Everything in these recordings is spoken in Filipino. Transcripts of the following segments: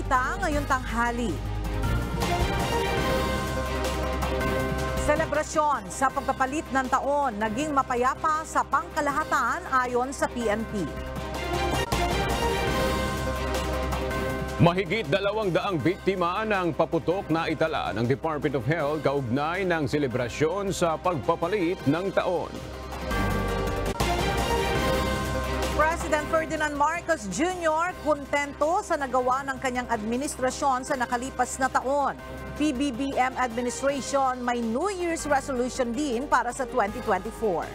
balita ngayong tanghali. Selebrasyon sa pagpapalit ng taon naging mapayapa sa pangkalahatan ayon sa PNP. Mahigit 200 biktima ng paputok na itala ng Department of Health kaugnay ng selebrasyon sa pagpapalit ng taon. President Ferdinand Marcos Jr. kontento sa nagawa ng kanyang administrasyon sa nakalipas na taon. PBBM administration may New Year's resolution din para sa 2024.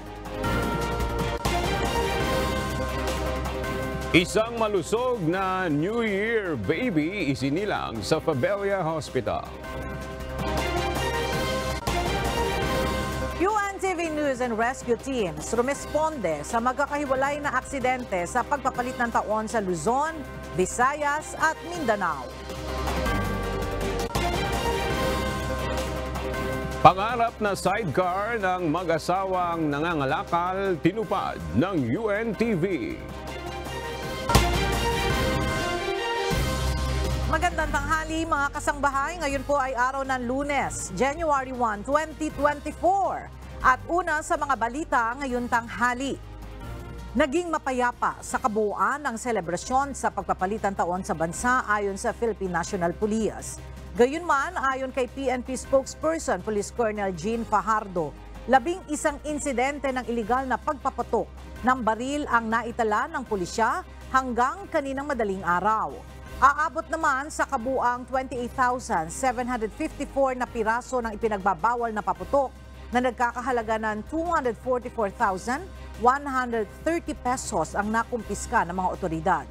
Isang malusog na New Year baby isinilang sa Fabella Hospital. UNTV News and Rescue Teams rumesponde sa magkakahiwalay na aksidente sa pagpapalit ng taon sa Luzon, Visayas at Mindanao. Pangarap na sidecar ng mag-asawang nangangalakal tinupad ng UNTV. Magandang tanghali mga kasangbahay. Ngayon po ay araw ng Lunes, January 1, 2024. At una sa mga balita ngayon tanghali. Naging mapayapa sa kabuuan ang selebrasyon sa pagpapalitan taon sa bansa ayon sa Philippine National Police. Gayunman, ayon kay PNP spokesperson Police Colonel Jean Fajardo, 11 insidente ng iligal na pagpapatok ng baril ang naitala ng pulisya hanggang kaninang madaling araw. Aabot naman sa kabuang 28,754 na piraso ng ipinagbabawal na paputok na nagkakahalaga ng 244,130 pesos ang nakumpiska ng mga otoridad.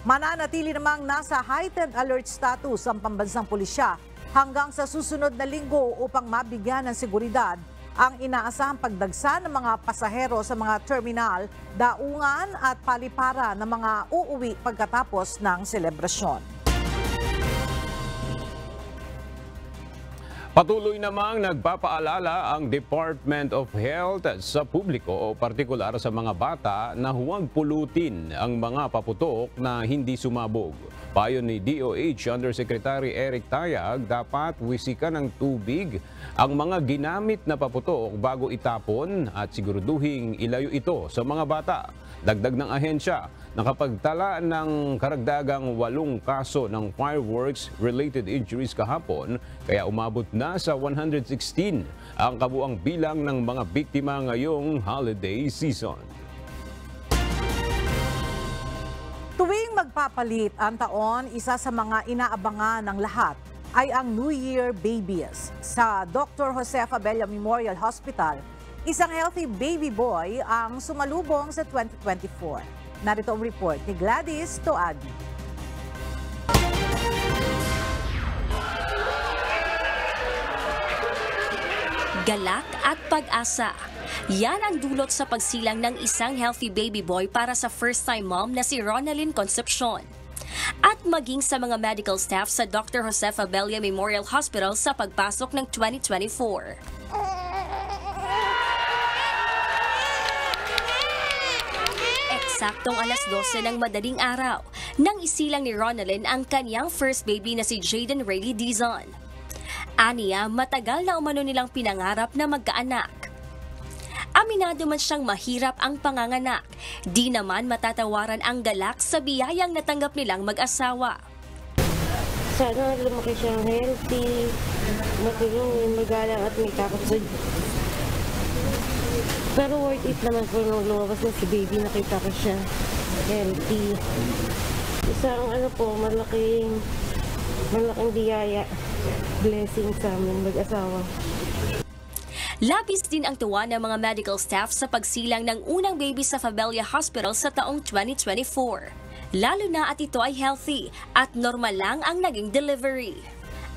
Mananatili namang nasa heightened alert status ang pambansang pulisya hanggang sa susunod na linggo upang mabigyan ng seguridad ang inaasahang pagdagsa ng mga pasahero sa mga terminal, daungan at palipara ng mga uuwi pagkatapos ng selebrasyon. Patuloy namang nagpapaalala ang Department of Health sa publiko o partikular sa mga bata na huwag pulutin ang mga paputok na hindi sumabog. Payo ni DOH Undersecretary Eric Tayag, dapat wisikan ng tubig ang mga ginamit na paputok bago itapon at siguraduhing ilayo ito sa mga bata. Dagdag ng ahensya, nakapagtala ng karagdagang 8 kaso ng fireworks-related injuries kahapon, kaya umabot na sa 116 ang kabuang bilang ng mga biktima ngayong holiday season. Tuwing magpapalit ang taon, isa sa mga inaabangan ng lahat ay ang New Year babies. Sa Dr. Jose Fabella Memorial Hospital, isang healthy baby boy ang sumalubong sa 2024. Narito ang report ni Gladys Toagi. Galak at pag-asa. Yan ang dulot sa pagsilang ng isang healthy baby boy para sa first-time mom na si Ronalyn Concepcion. At maging sa mga medical staff sa Dr. Jose Fabella Memorial Hospital sa pagpasok ng 2024. Eksaktong alas 12 ng madaling araw nang isilang ni Ronalyn ang kanyang first baby na si Jaden Rayleigh Dizon. Aniya, matagal na umano nilang pinangarap na magkaanak. Aminado man siyang mahirap ang panganganak, di naman matatawaran ang galak sa biyayang natanggap nilang mag-asawa. Sana lumaki siyang healthy, matulungin, magalang at may takot sa Diyos. Pero worth it naman po nung lumabas na si baby, nakita ko siya healthy. Isang malaking biyaya, blessing sa amin mag-asawa. Labis din ang tuwa ng mga medical staff sa pagsilang ng unang baby sa Fabella Hospital sa taong 2024. Lalo na at ito ay healthy at normal lang ang naging delivery.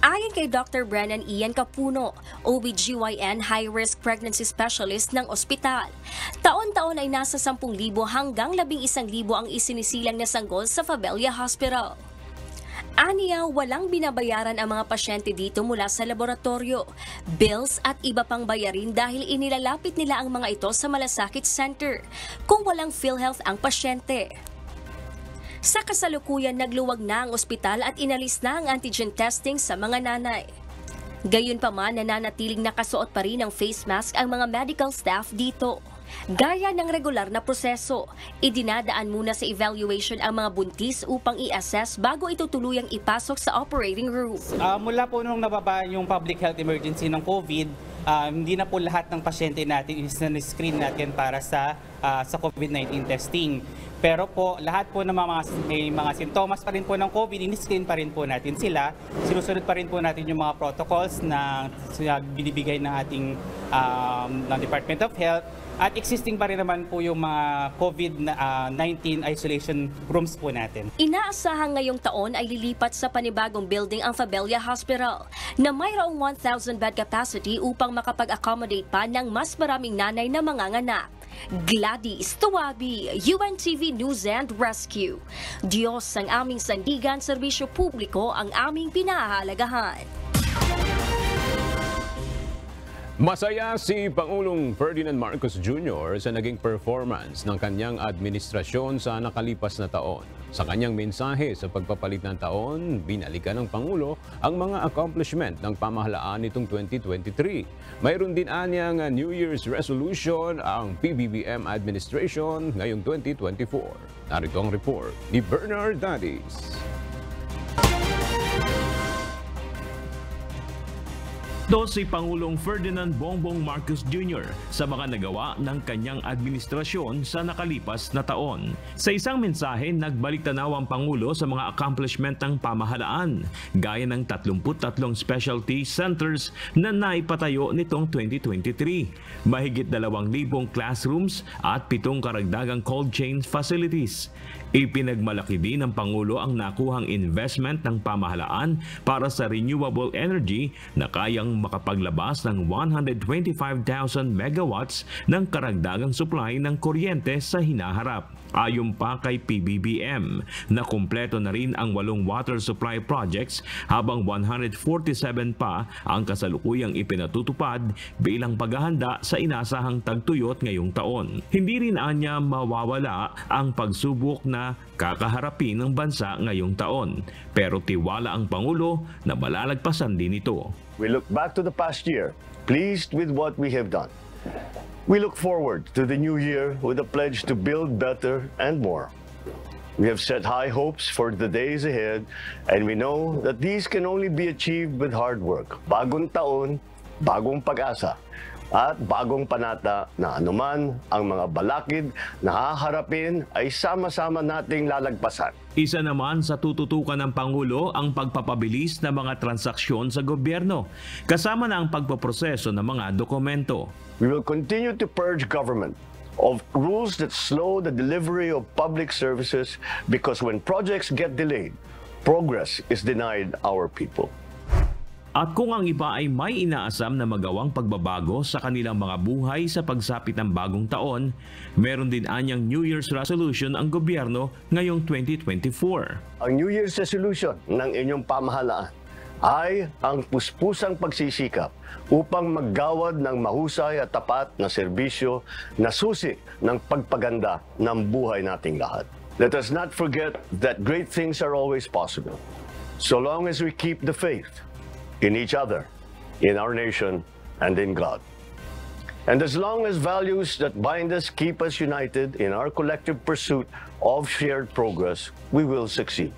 Ayon kay Dr. Brennan Ian Capuno, OBGYN high-risk pregnancy specialist ng ospital, taon-taon ay nasa 10,000 hanggang 11,000 ang isinisilang na sanggol sa Fabella Hospital. Aniya, walang binabayaran ang mga pasyente dito mula sa laboratorio, bills at iba pang bayarin dahil inilalapit nila ang mga ito sa Malasakit Center kung walang PhilHealth ang pasyente. Sa kasalukuyan, nagluwag na ang ospital at inalis na ang antigen testing sa mga nanay. Gayunpaman, nananatiling nakasuot pa rin ng face mask ang mga medical staff dito. Gaya ng regular na proseso, idinadaan muna sa evaluation ang mga buntis upang i-assess bago ito tuluyang ipasok sa operating room. Mula po nung nababa yung public health emergency ng COVID, hindi na po lahat ng pasyente natin is-screen natin para sa COVID-19 testing. Pero po, lahat po ng may mga sintomas pa rin po ng COVID, in-screen pa rin po natin sila. Sinusunod pa rin po natin yung mga protocols na binibigay ng ating ng Department of Health. At existing pa rin naman po yung mga COVID-19 isolation rooms po natin. Inaasahan ngayong taon ay lilipat sa panibagong building ang Fabella Hospital na mayroong 1,000 bed capacity upang makapag-accommodate pa ng mas maraming nanay na manganganak. Gladys Tuwabi, UNTV News and Rescue. Diyos ang aming sandigan, serbisyo publiko ang aming pinahahalagahan. Masaya si Pangulong Ferdinand Marcos Jr. sa naging performance ng kanyang administrasyon sa nakalipas na taon. Sa kanyang mensahe sa pagpapalit ng taon, binalikan ng Pangulo ang mga accomplishment ng pamahalaan nitong 2023. Mayroon din anyang New Year's resolution ang PBBM administration ngayong 2024. Narito ang report ni Bernard Dadis. Ito si Pangulong Ferdinand Bongbong Marcos Jr. sa mga nagawa ng kanyang administrasyon sa nakalipas na taon. Sa isang mensahe, nagbalik tanaw ang Pangulo sa mga accomplishment ng pamahalaan, gaya ng 33 specialty centers na naipatayo nitong 2023, mahigit 2,000 classrooms at 7 karagdagang cold chain facilities. Ipinagmalaki din ng Pangulo ang nakuhang investment ng pamahalaan para sa renewable energy na kayang makapaglabas ng 125,000 megawatts ng karagdagang supply ng kuryente sa hinaharap. Ayon pa kay PBBM, na kumpleto na rin ang 8 water supply projects habang 147 pa ang kasalukuyang ipinatutupad bilang paghahanda sa inasahang tagtuyot ngayong taon. Hindi rin anya mawawala ang pagsubok na kakaharapin ng bansa ngayong taon, pero tiwala ang Pangulo na malalagpasan din ito. We look back to the past year, pleased with what we have done. We look forward to the new year with a pledge to build better and more. We have set high hopes for the days ahead, and we know that these can only be achieved with hard work. Bagong taon, bagong pag-asa, at bagong panata na anuman ang mga balakid na haharapin ay sama-sama nating lalagpasan. Isa naman sa tututukan ng Pangulo ang pagpapabilis ng mga transaksyon sa gobyerno, kasama na ang pagpaproseso ng mga dokumento. We will continue to purge government of rules that slow the delivery of public services because when projects get delayed, progress is denied our people. At kung ang iba ay may inaasam na magawang pagbabago sa kanilang mga buhay sa pagsapit ng bagong taon, meron din anyang New Year's resolution ang gobyerno ngayong 2024. Ang New Year's resolution ng inyong pamahalaan ay ang puspusang pagsisikap upang maggawad ng mahusay at tapat na serbisyo na susi ng pagpaganda ng buhay nating lahat. Let us not forget that great things are always possible, so long as we keep the faith in each other, in our nation, and in God. And as long as values that bind us keep us united in our collective pursuit of shared progress, we will succeed.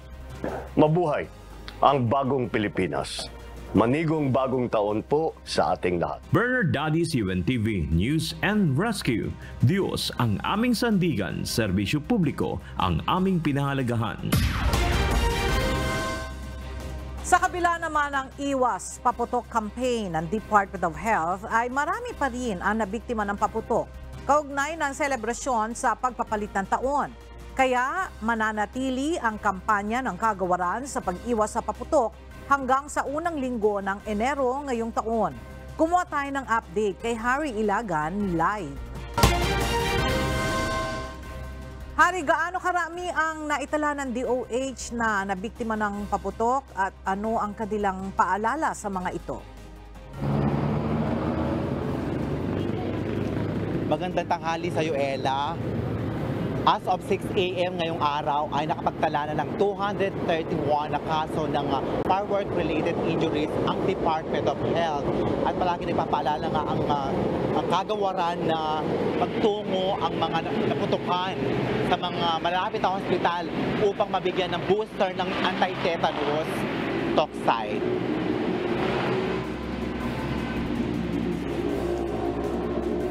Mabuhay ang bagong Pilipinas. Manigong bagong taon po sa ating lahat. Bernard Dadis, UNTV News and Rescue. Diyos ang aming sandigan, serbisyo publiko ang aming pinahalagahan. Sa kabila naman ng iwas paputok campaign ng Department of Health ay marami pa rin ang nabiktima ng paputok kaugnay ng selebrasyon sa pagpapalit ng taon. Kaya mananatili ang kampanya ng kagawaran sa pag-iwas sa paputok hanggang sa unang linggo ng Enero ngayong taon. Kumuha tayo ng update kay Harry Ilagan live. Hari, gaano karami ang naitala ng DOH na nabiktima ng paputok at ano ang kanilang paalala sa mga ito? Magandang tanghali sa iyo, Ella. As of 6 a.m. ngayong araw ay nakapagtala na ng 231 na kaso ng firework-related injuries ang Department of Health. At palagi nagpapaalala nga ang kagawaran na magtungo ang mga naputukan sa mga malapit na hospital upang mabigyan ng booster ng anti-tetanus toxide.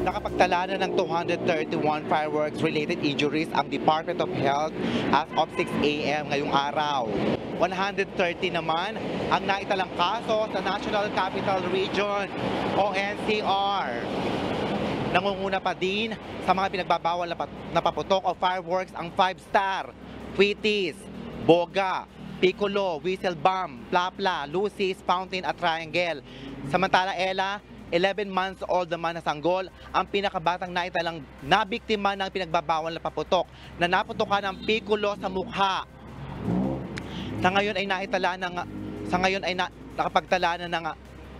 Nakapagtala na ng 231 fireworks-related injuries ang Department of Health as of 6 a.m. ngayong araw. 130 naman ang naitalang kaso sa National Capital Region o NCR. Nangunguna pa din sa mga pinagbabawal na paputok o fireworks ang 5-star, Wheaties, Boga, Piccolo, Whistle Bomb, Plapla, Lucy's, Fountain at Triangle. Samantala, Ella, 11 months old naman na sanggol ang pinakabatang naitalang nabiktima ng pinagbabawal na paputok na naputokan ng Piccolo sa mukha. Sa ngayon ay nakapagtala na ng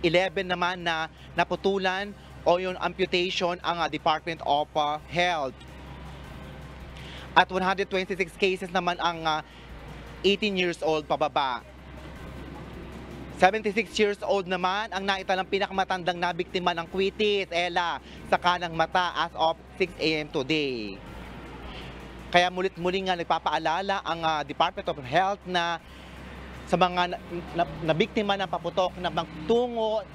11 naman na naputulan o yung amputation ang Department of Health. At 126 cases naman ang 18 years old pababa. 76 years old naman ang naitalang pinakamatandang nabiktima ng Wheaties, Ella, sa kanang mata as of 6 a.m. today. Kaya mulit-muli nga nagpapaalala ang Department of Health na sa mga nabiktima ng paputok na magtungo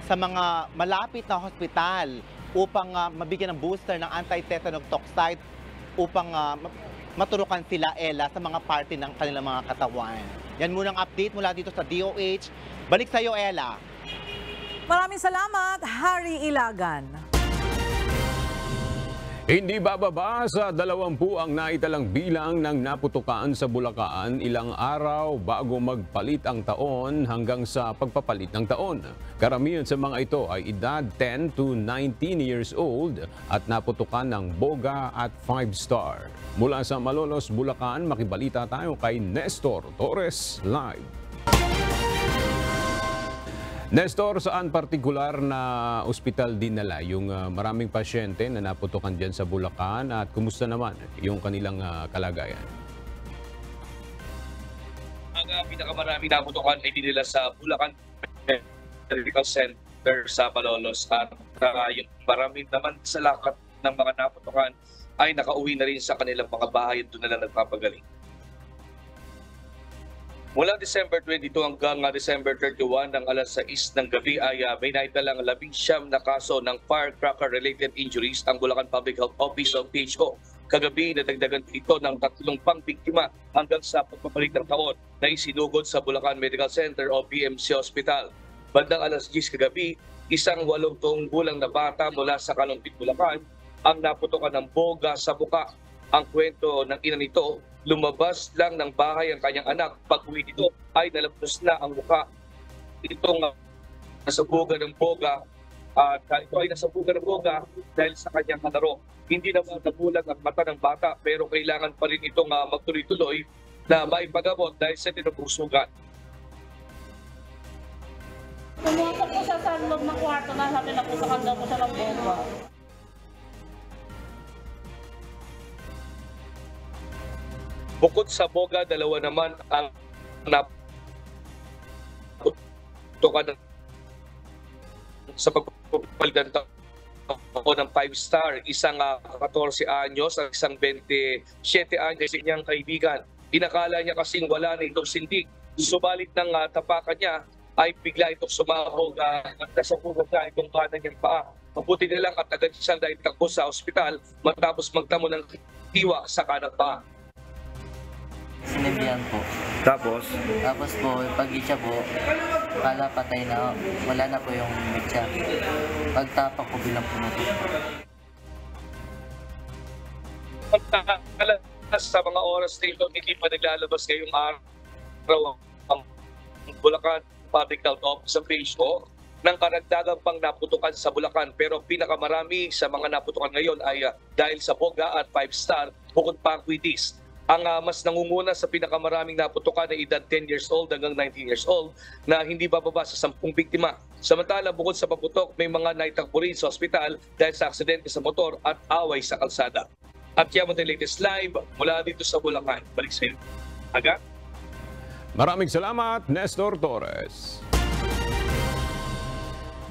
sa mga malapit na hospital upang mabigyan ng booster ng anti-tetanus toxide upang maturukan sila, Ella, sa mga parte ng kanilang mga katawan. Yan munang update mula dito sa DOH. Balik sa iyo, Ella. Maraming salamat, Harry Ilagan. Hindi bababa sa 20 ang naitalang bilang ng naputukan sa Bulacan ilang araw bago magpalit ang taon hanggang sa pagpapalit ng taon. Karamihan sa mga ito ay edad 10 to 19 years old at naputukan ng Boga at 5-star. Mula sa Malolos, Bulacan, makibalita tayo kay Nestor Torres live. Nestor, saan partikular na ospital dinala yung maraming pasyente na naputukan dyan sa Bulacan at kumusta naman yung kanilang kalagayan? Ang pinakamaraming naputukan ay dinala sa Bulacan Medical Center sa Malolos at yung marami naman sa lakat ng mga naputukan ay nakauwi na rin sa kanilang mga bahay at doon na lang nagpapagaling. Mula December 22 hanggang December 31 ng alas 6 ng gabi ay may naitalang 19 na kaso ng firecracker-related injuries ang Bulacan Public Health Office o PHO. Kagabi, nadagdagan ito ng 3 pang biktima hanggang sa pagpapalit ng taon na isinugod sa Bulacan Medical Center o BMC Hospital. Bandang alas 10 kagabi, isang 8 taong gulang na bata mula sa Kalumpit, Bulacan ang naputukan ng boga sa buka. Ang kwento ng ina nito, lumabas lang ng bahay ang kanyang anak. Pag-uwi nito ay nalabas na ang mukha. Itong nasa buga ng boga at ito ay nasa buga ng boga dahil sa kanyang kalaro. Hindi naman nabulag ang mata ng bata pero kailangan pa rin itong magtuloy-tuloy na maipagamot dahil sa tinupusugan. Pumunta po siya sa loob ng kwarto na sabi na po sa kanda po siya ng boga. Bukod sa boga, 2 naman ang naputukan sa pagpapalitan ng 5-star, isang 14 anyos at isang 27 anyos niyang kaibigan. Inakala niya kasing wala na itong sindig. Subalit ng tapakan niya ay bigla itong sumahog at nasa pugot na itong kanan niyang paa. Mabuti na lang at agad siyang dahil takbo sa ospital matapos magtamo ng tiwa sa kanang paa. Sinabihan po. Tapos po, pag-itcha po, kala patay na, wala na po yung mitya. Pagtapak ko bilang pumutok po. Sa mga oras na ito, hindi pa naglalabas ngayong araw ang Bulacan Public Health Office sa PHO ng karagdagang pang naputukan sa Bulacan. Pero pinakamarami sa mga naputukan ngayon ay dahil sa boga at 5-star, bukod pa ang Wheaties. Ang mas nangunguna sa pinakamaraming naputukan ay edad 10 years old hanggang 19 years old na hindi bababa sa 10 biktima. Samantala, bukod sa paputok, may mga naitagpo rin sa ospital dahil sa aksidente sa motor at away sa kalsada. At yan mo latest live mula dito sa Bulacan. Balik sa iyo. Aga? Maraming salamat, Nestor Torres.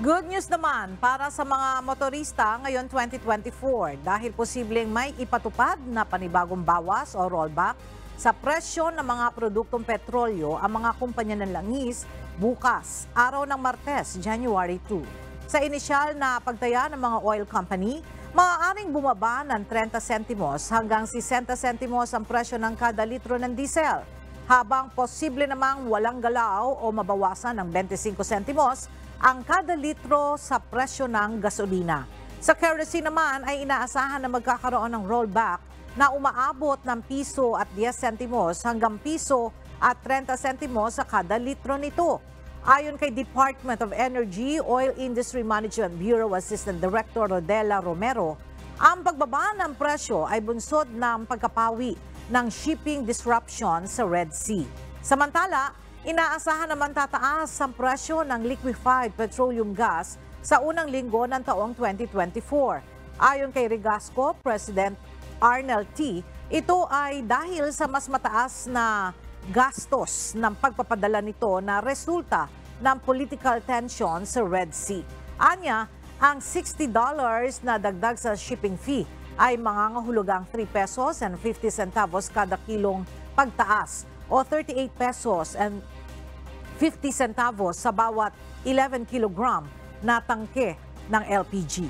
Good news naman para sa mga motorista ngayon 2024 dahil posibleng may ipatupad na panibagong bawas o rollback sa presyo ng mga produktong petrolyo ang mga kumpanya ng langis bukas, araw ng Martes, January 2. Sa inisyal na pagtaya ng mga oil company, maaaring bumaba ng 30 sentimos hanggang 60 sentimos ang presyo ng kada litro ng diesel, habang posible namang walang galaw o mabawasan ng 25 sentimos ang kada litro sa presyo ng gasolina. Sa kerosene naman ay inaasahan na magkakaroon ng rollback na umaabot ng piso at 10 sentimos hanggang piso at 30 sentimos sa kada litro nito. Ayon kay Department of Energy Oil Industry Management Bureau Assistant Director Rodela Romero, ang pagbaba ng presyo ay bunsod ng pagkapawi ng shipping disruption sa Red Sea. Samantala, inaasahan naman tataas ang presyo ng liquefied petroleum gas sa unang linggo ng taong 2024. Ayon kay Regasco President Arnel T., ito ay dahil sa mas mataas na gastos ng pagpapadala nito na resulta ng political tension sa Red Sea. Anya, ang $60 na dagdag sa shipping fee ay mangangahulugang 3 pesos and 50 centavos kada kilong pagtaas o 38 pesos and 50 centavos sa bawat 11 kilogram na tangke ng LPG.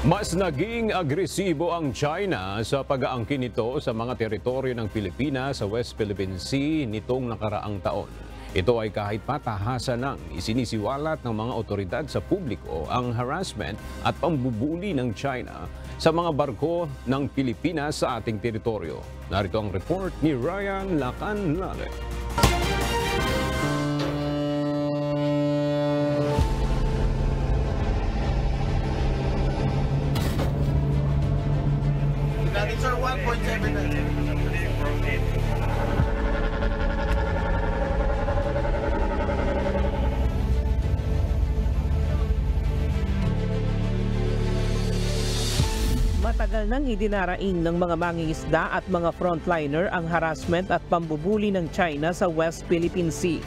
Mas naging agresibo ang China sa pag-aangkin nito sa mga teritoryo ng Pilipinas sa West Philippine Sea nitong nakaraang taon. Ito ay kahit patahasan ng isinisiwalat ng mga otoridad sa publiko ang harassment at pambubuli ng China sa mga barko ng Pilipinas sa ating teritoryo. Narito ang report ni Ryan Lacanlale. Sir, 1.7 na. Matagal nang idinaraing ng mga mangingisda at mga frontliner ang harassment at pambubuli ng China sa West Philippine Sea.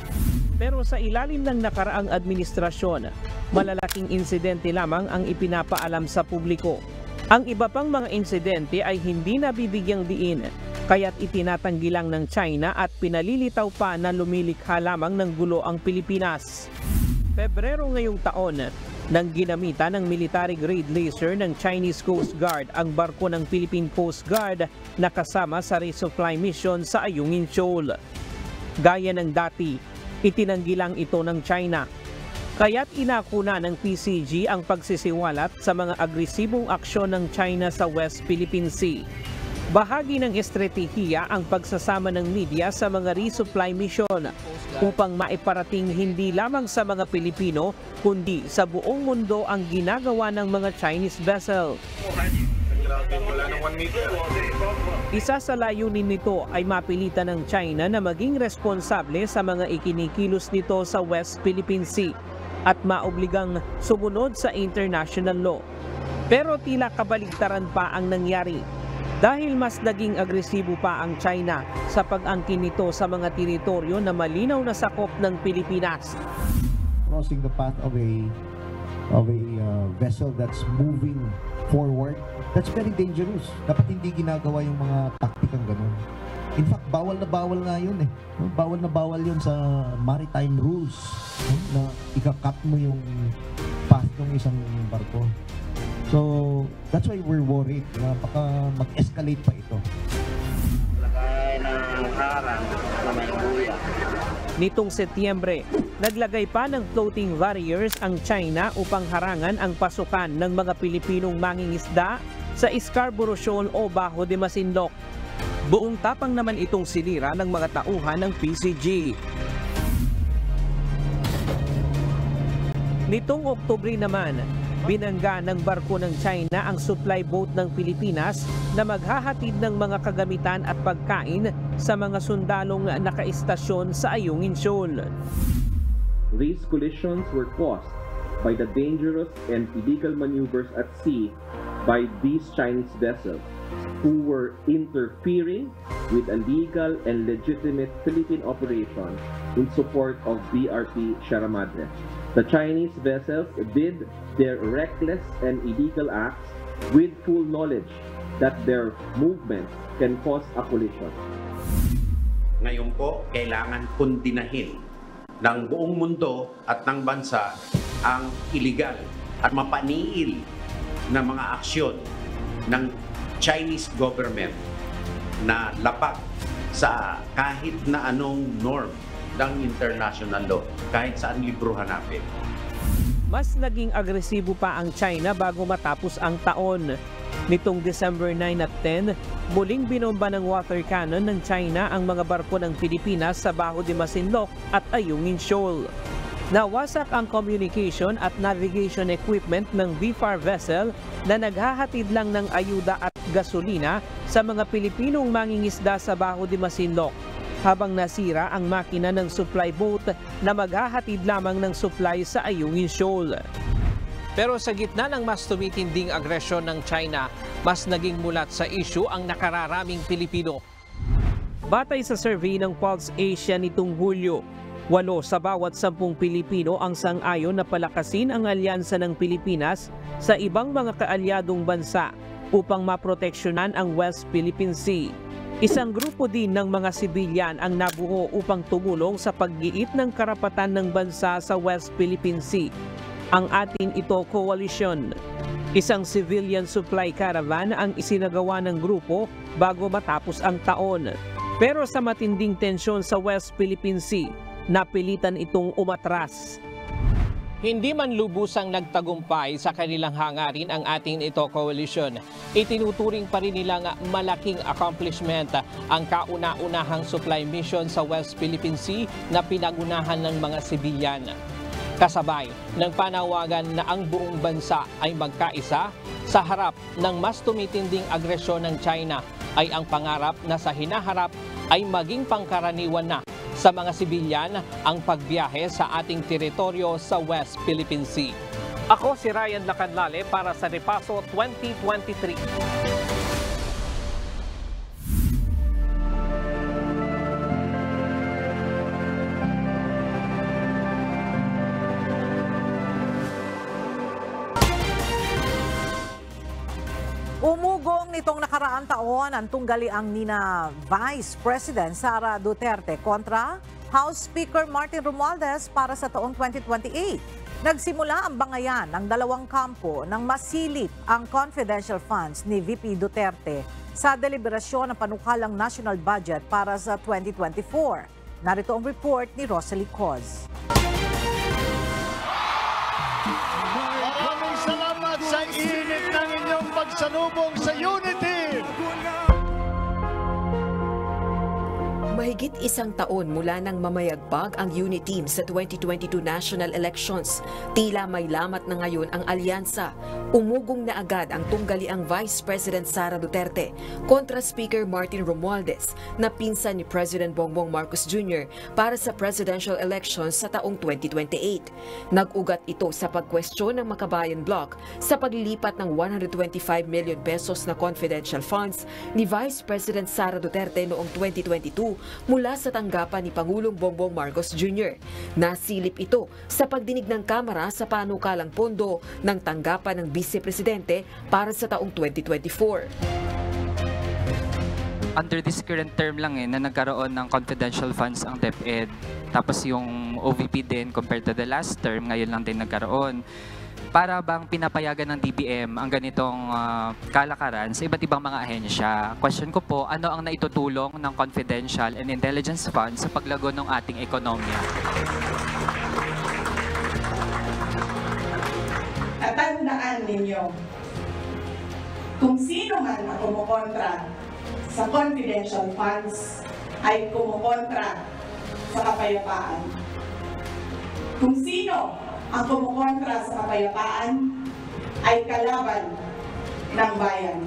Pero sa ilalim ng nakaraang administrasyon, malalaking insidente lamang ang ipinapaalam sa publiko. Ang iba pang mga insidente ay hindi nabibigyang diin, kaya't itinatanggi lang ng China at pinalilitaw pa na lumilikha lamang ng gulo ang Pilipinas. Pebrero ngayong taon, nang ginamitan ng military grade laser ng Chinese Coast Guard ang barko ng Philippine Coast Guard na kasama sa resupply mission sa Ayungin Shoal. Gaya ng dati, itinanggi lang ito ng China. Kaya't inakuna ng PCG ang pagsisiwalat sa mga agresibong aksyon ng China sa West Philippine Sea. Bahagi ng estratehiya ang pagsasama ng media sa mga resupply mission upang maiparating hindi lamang sa mga Pilipino kundi sa buong mundo ang ginagawa ng mga Chinese vessel. Isa sa layunin nito ay mapilitan ng China na maging responsable sa mga ikinikilos nito sa West Philippine Sea at maobligang sumunod sa international law. Pero tila kabaligtaran pa ang nangyari dahil mas naging agresibo pa ang China sa pag-angkin nito sa mga teritoryo na malinaw na sakop ng Pilipinas. Crossing the path of a vessel that's moving forward, that's very dangerous. Dapat hindi ginagawa yung mga taktikang ganun. In fact, bawal nga yun eh. Bawal na bawal yun sa maritime rules, na ika-cut mo yung path ng isang barko. So, that's why we're worried na baka mag-escalate pa ito. Nitong Setyembre, naglagay pa ng floating barriers ang China upang harangan ang pasukan ng mga Pilipinong mangingisda sa Scarborough Shoal o Bajo de Masinloc. Buong tapang naman itong sinira ng mga tauhan ng PCG. Nitong Oktubre naman, binangga ng barko ng China ang supply boat ng Pilipinas na maghahatid ng mga kagamitan at pagkain sa mga sundalong nakaistasyon sa Ayungin Shoal. These collisions were caused by the dangerous and illegal maneuvers at sea by these Chinese vessels who were interfering with a legal and legitimate Philippine operation in support of BRP Sierra Madre. The Chinese vessels did their reckless and illegal acts with full knowledge that their movements can cause a collision. Ngayon po, kailangan kundinahin ng buong mundo at ng bansa ang illegal at mapaniil na mga aksyon ng Chinese government na lapat sa kahit na anong norm ng international law, kahit saan libro hanapin. Mas naging agresibo pa ang China bago matapos ang taon. Nitong December 9 at 10, muling binomba ng water cannon ng China ang mga barko ng Pilipinas sa Bajo de Masinloc at Ayungin Shoal. Nawasak ang communication at navigation equipment ng VFAR vessel na naghahatid lang ng ayuda at gasolina sa mga Pilipinong mangingisda sa Bajo de Masinloc, habang nasira ang makina ng supply boat na maghahatid lamang ng supply sa Ayungin Shoal. Pero sa gitna ng mas tumitinding agresyon ng China, mas naging mulat sa issue ang nakararaming Pilipino. Batay sa survey ng Pulse Asia nitong Hulyo, 8 sa bawat 10 Pilipino ang sang-ayon na palakasin ang alyansa ng Pilipinas sa ibang mga kaalyadong bansa upang maproteksyonan ang West Philippine Sea. Isang grupo din ng mga sibilyan ang nabuo upang tumulong sa paggiit ng karapatan ng bansa sa West Philippine Sea. Ang Atin Ito Coalition. Isang civilian supply caravan ang isinagawa ng grupo bago matapos ang taon. Pero sa matinding tensyon sa West Philippine Sea, napilitan itong umatras. Hindi man lubusang nagtagumpay sa kanilang hangarin ang Atin Ito Coalition, itinuturing pa rin nilang malaking accomplishment ang kauna-unahang supply mission sa West Philippine Sea na pinagunahan ng mga sibilyan. Kasabay ng panawagan na ang buong bansa ay magkaisa sa harap ng mas tumitinding agresyon ng China, ay ang pangarap na sa hinaharap ay maging pangkaraniwan na sa mga sibilyan ang pagbiyahe sa ating teritoryo sa West Philippine Sea. Ako si Ryan Lacanlale para sa Repaso 2023. Umugong nitong nakaraang taon ang tunggaliang nina Vice President Sara Duterte kontra House Speaker Martin Romualdez para sa taong 2028. Nagsimula ang bangayan ng dalawang kampo nang masilip ang confidential funds ni VP Duterte sa deliberasyon ng panukalang national budget para sa 2024. Narito ang report ni Rosalie Coz. Maraming salamat sa init ng inyong pagsalubong sa Unity! Mahigit isang taon mula nang mamayagpag ang UNIT team sa 2022 national elections, tila may lamat na ngayon ang alyansa. Umugong na agad ang tunggaliang Vice President Sara Duterte kontra Speaker Martin Romualdez na pinsan ni President Bongbong Marcos Jr. para sa presidential elections sa taong 2028. Nag-ugat ito sa pagkwestiyon ng Makabayan Bloc sa paglilipat ng 125 million pesos na confidential funds ni Vice President Sara Duterte noong 2022 mula sa tanggapan ni Pangulong Bongbong Marcos Jr. Nasilip ito sa pagdinig ng Kamara sa panukalang pondo ng tanggapan ng Vice Presidente para sa taong 2024. Under this current term lang na nagkaroon ng confidential funds ang DepEd. Tapos yung OVP din compared to the last term, ngayon lang din nagkaroon. Para bang pinapayagan ng DBM ang ganitong kalakaran sa iba't ibang mga ahensya? Question ko po, ano ang naitutulong ng confidential and intelligence funds sa paglago ng ating ekonomiya? Tandaan ninyo, kung sino man ang kumukontra sa confidential funds ay kumukontra sa kapayapaan. Kung sino ang kumukontra sa kapayapaan ay kalaban ng bayan.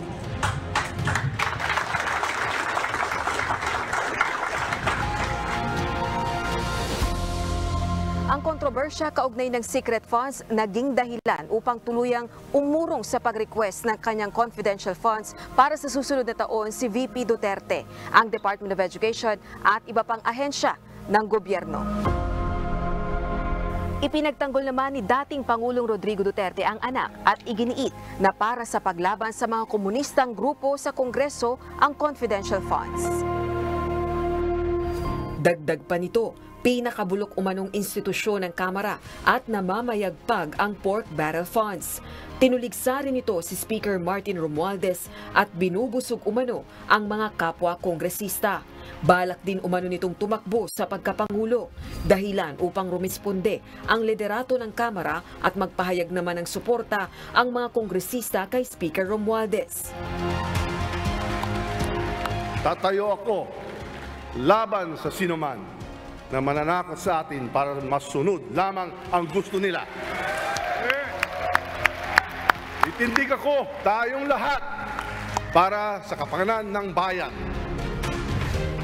Ang kontrobersya kaugnay ng secret funds naging dahilan upang tuluyang umurong sa pag-request ng kanyang confidential funds para sa susunod na taon si VP Duterte, ang Department of Education at iba pang ahensya ng gobyerno. Ipinagtanggol naman ni dating Pangulong Rodrigo Duterte ang anak at iginiit na para sa paglaban sa mga komunistang grupo sa Kongreso ang confidential funds. Dagdag pa nito, pinakabulok umanong institusyon ng Kamara at namamayagpag ang pork barrel funds. Tinuligsa rin ito si Speaker Martin Romualdez at binubusog umano ang mga kapwa kongresista. Balak din umano nitong tumakbo sa pagkapangulo, dahilan upang rumisponde ang liderato ng Kamara at magpahayag naman ng suporta ang mga kongresista kay Speaker Romualdez. Tatayo ako laban sa sinuman na mananakot sa atin para masunod lamang ang gusto nila. Itindig ako tayong lahat para sa kapakanan ng bayan.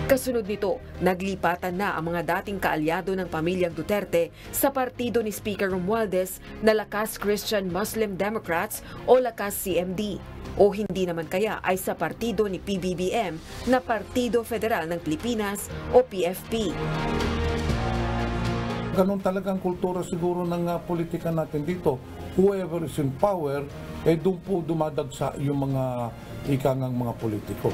Kasunod nito, naglipatan na ang mga dating kaalyado ng pamilyang Duterte sa partido ni Speaker Romualdez na Lakas Christian Muslim Democrats o Lakas CMD. O hindi naman kaya ay sa partido ni PBBM na Partido Federal ng Pilipinas o PFP. Ganon talagang kultura siguro ng politika natin dito. Whoever is in power, doon po dumadagsa yung mga ikangang mga politiko.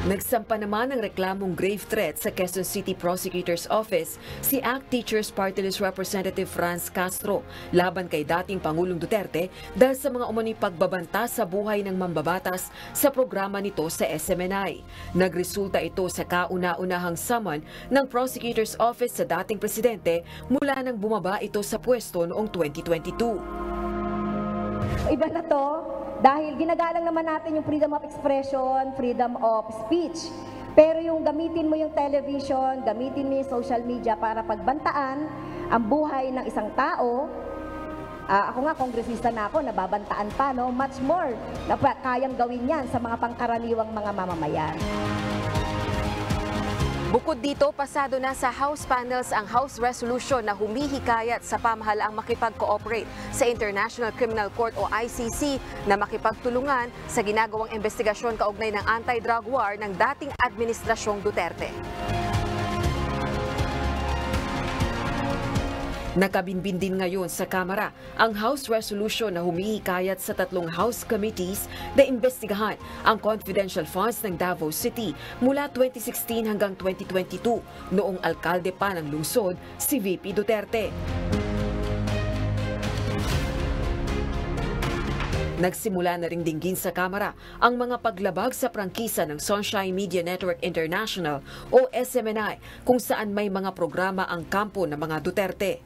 Nagsampa naman ng reklamong grave threat sa Quezon City Prosecutor's Office si ACT Teachers Party List Representative Franz Castro laban kay dating Pangulong Duterte dahil sa mga umano'y pagbabanta sa buhay ng mambabatas sa programa nito sa SMNI. Nagresulta ito sa kauna-unahang summon ng Prosecutor's Office sa dating presidente mula nang bumaba ito sa pwesto noong 2022. Iba na to. Dahil ginagalang naman natin yung freedom of expression, freedom of speech. Pero yung gamitin mo yung television, gamitin mo yung social media para pagbantaan ang buhay ng isang tao, ako nga, kongresista na ako, nababantaan pa, no? Much more na kayang gawin yan sa mga pangkaraniwang mga mamamayan. Bukod dito, pasado na sa House panels ang House Resolution na humihikayat sa pamahalaang makipag-cooperate sa International Criminal Court o ICC na makipagtulungan sa ginagawang investigasyon kaugnay ng anti-drug war ng dating Administrasyong Duterte. Nakabinbin din ngayon sa Kamara ang House Resolution na humihikayat sa 3 House Committees na imbestigahan ang confidential funds ng Davao City mula 2016 hanggang 2022 noong alkalde pa ng lungsod si VP Duterte. Nagsimula na ring dinggin sa Kamara ang mga paglabag sa prangkisa ng Sunshine Media Network International o SMNI kung saan may mga programa ang kampo ng mga Duterte.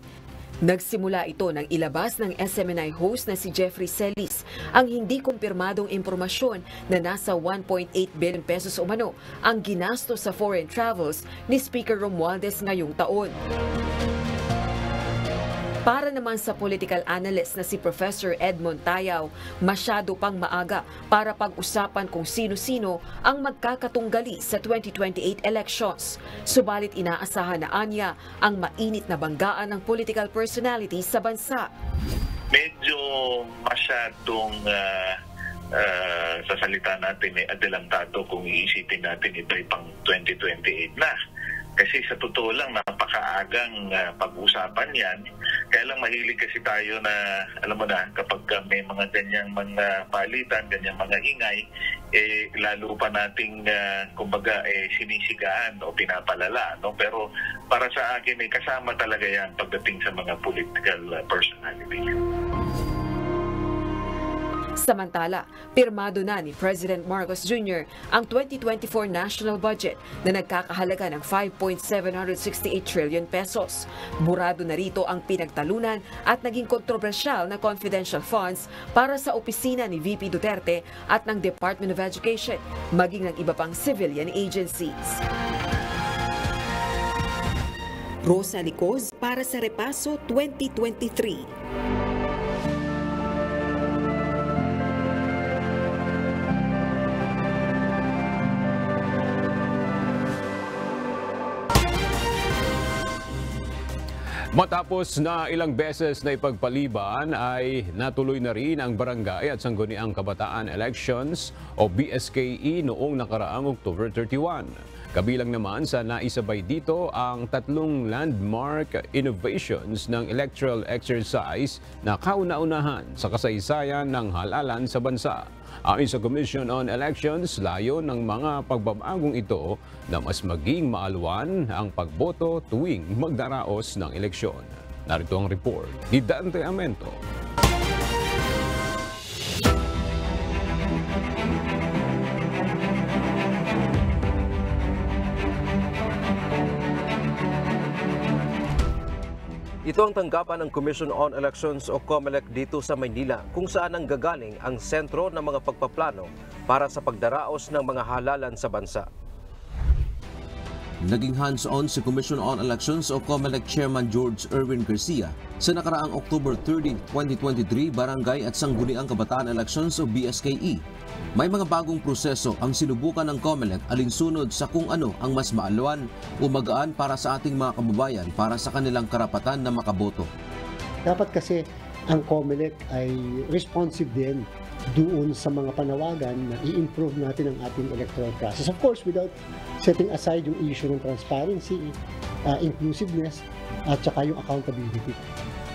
Nagsimula ito nang ilabas ng SMNI host na si Jeffrey Celis ang hindi kumpirmadong impormasyon na nasa 1.8 billion pesos umano ang ginasto sa foreign travels ni Speaker Romualdez ngayong taon. Para naman sa political analyst na si Professor Edmond Tayaw, masyado pang maaga para pag-usapan kung sino-sino ang magkakatunggali sa 2028 elections. Subalit inaasahan na anya ang mainit na banggaan ng political personality sa bansa. Medyo masyadong sa salita natin ay adelantado kung iisipin natin ito'y pang 2028 na. Kasi sa totoo lang, napakaagang pag-usapan yan. Kaya lang mahilig kasi tayo na, alam mo na, kapag may mga ganyang mga palitan, ganyang mga ingay, lalo pa nating, kumbaga, sinisigaan o pinapalala. No? Pero para sa akin, kasama talaga yan pagdating sa mga political personality. Samantala, pirmado na ni President Marcos Jr. ang 2024 national budget na nagkakahalaga ng 5.768 trillion pesos. Burado na rito ang pinagtalunan at naging kontrobersyal na confidential funds para sa opisina ni VP Duterte at ng Department of Education, maging ng iba pang civilian agencies. Rosa Licoz para sa Repaso 2023. Matapos na ilang beses na ipagpaliban ay natuloy na rin ang Barangay at Sangguniang Kabataan Elections o BSKE noong nakaraang October 31. Kabilang naman sa naisabay dito ang 3 landmark innovations ng electoral exercise na kauna-unahan sa kasaysayan ng halalan sa bansa. Ayon sa Commission on Elections, layo ng mga pagbabagong ito na mas maging maalwan ang pagboto tuwing magdaraos ng eleksyon. Narito ang report ni Dante Amento. Ito ang tanggapan ng Commission on Elections o COMELEC dito sa Maynila kung saan ang gagaling ang sentro ng mga pagpaplano para sa pagdaraos ng mga halalan sa bansa. Naging hands-on si Commission on Elections o COMELEC Chairman George Erwin Garcia sa nakaraang October 30, 2023 Barangay at Sangguniang Kabataan Elections o BSKE. May mga bagong proseso ang sinubukan ng COMELEC alinsunod sa kung ano ang mas maalwan o magaan para sa ating mga kababayan para sa kanilang karapatan na makaboto. Dapat kasi ang COMELEC ay responsive din doon sa mga panawagan na i-improve natin ang ating electoral process. Of course, without setting aside yung issue ng transparency, inclusiveness, at saka yung accountability.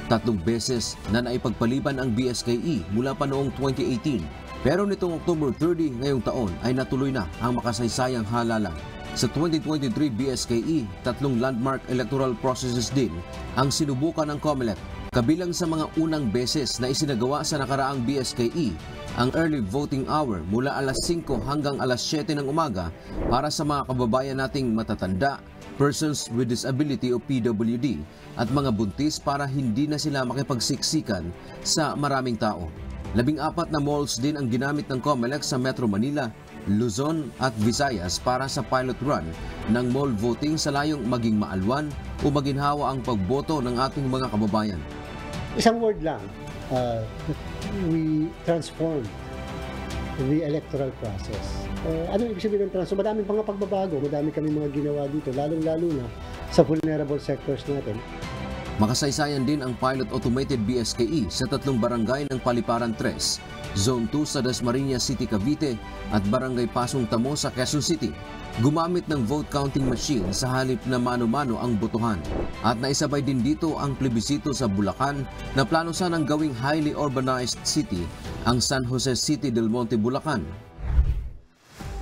3 beses na naipagpaliban ang BSKE mula pa noong 2018. Pero nitong October 30 ngayong taon ay natuloy na ang makasaysayang halalan. Sa 2023 BSKE, 3 landmark electoral processes din ang sinubukan ng COMELEC. Kabilang sa mga unang beses na isinagawa sa nakaraang BSKE, ang early voting hour mula alas 5 hanggang alas 7 ng umaga para sa mga kababayan nating matatanda, persons with disability o PWD, at mga buntis para hindi na sila makipagsiksikan sa maraming tao. 14 na malls din ang ginamit ng COMELEC sa Metro Manila, Luzon at Visayas para sa pilot run ng mall voting sa layong maging maalwan o maginhawa ang pagboto ng ating mga kababayan. Isang word lang, we transformed the electoral process. Ano ibig sabihin ng transform? Madaming mga pagbabago, madami kami mga ginawa dito, lalong-lalo na sa vulnerable sectors natin. Makasaysayan din ang pilot automated BSKE sa 3 barangay ng Paliparan 3, Zone 2 sa Dasmariñas City, Cavite at Barangay Pasong Tamo sa Quezon City. Gumamit ng vote counting machine sa halip na mano-mano ang botohan. At naisabay din dito ang plebisito sa Bulacan na plano sanang gawing highly urbanized city ang San Jose City del Monte, Bulacan.